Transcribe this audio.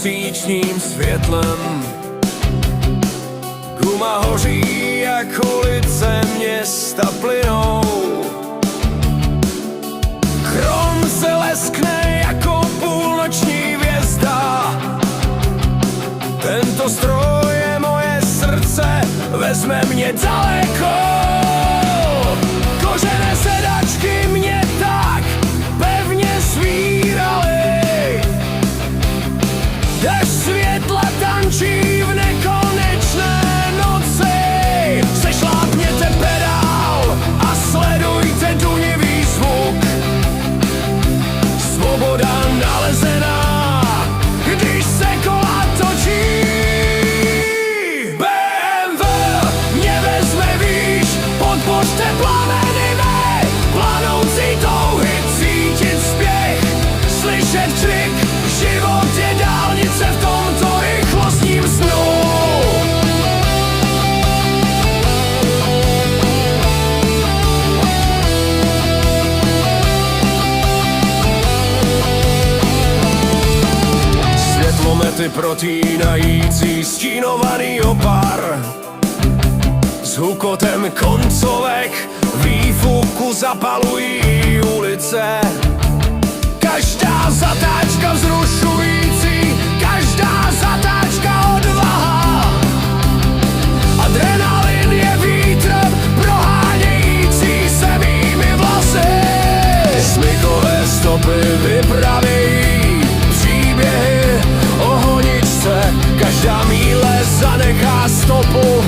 měsíčním světlem. Guma hoří, jak ulice města plynou. Chrom se leskne jako půlnoční hvězda. Tento stroj je moje srdce, vezme mě daleko. Kožené sedačky mě tak pevně svíraly. Dáš světla tančí v nekonečné noci. Sešlápněte pedál a sledujte dunivý zvuk. Svoboda nalezená, když se kola točí. BMW mě vezme výš, podpořte plameny mé, planoucí touhy, cítit spěch, slyšet křik, život je dálnice v tomto rychlostním snu. Světlomety protínající stínovaný opar, s hukotem koncovek výfuku zapalují ulice. Každá zatáčka vzrušující, každá zatáčka odvaha. Adrenalin je vítrem prohánějící se mými vlasy. Smykové stopy vypravějí příběhy o honičce. Každá míle zanechá stopu